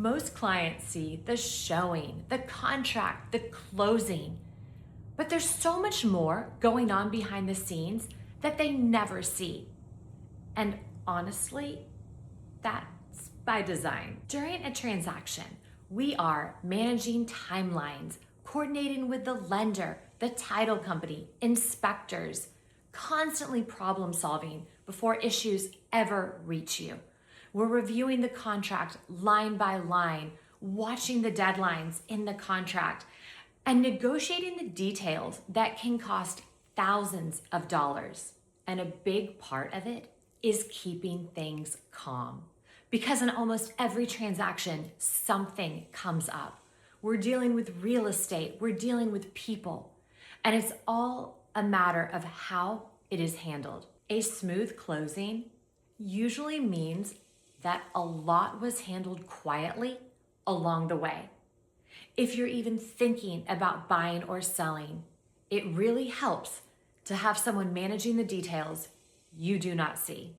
Most clients see the showing, the contract, the closing, but there's so much more going on behind the scenes that they never see. And honestly, that's by design. During a transaction, we are managing timelines, coordinating with the lender, the title company, inspectors, constantly problem solving before issues ever reach you. We're reviewing the contract line by line, watching the deadlines in the contract, and negotiating the details that can cost thousands of dollars. And a big part of it is keeping things calm. Because in almost every transaction, something comes up. We're dealing with real estate, we're dealing with people, and it's all a matter of how it is handled. A smooth closing usually means that a lot was handled quietly along the way. If you're even thinking about buying or selling, it really helps to have someone managing the details you do not see.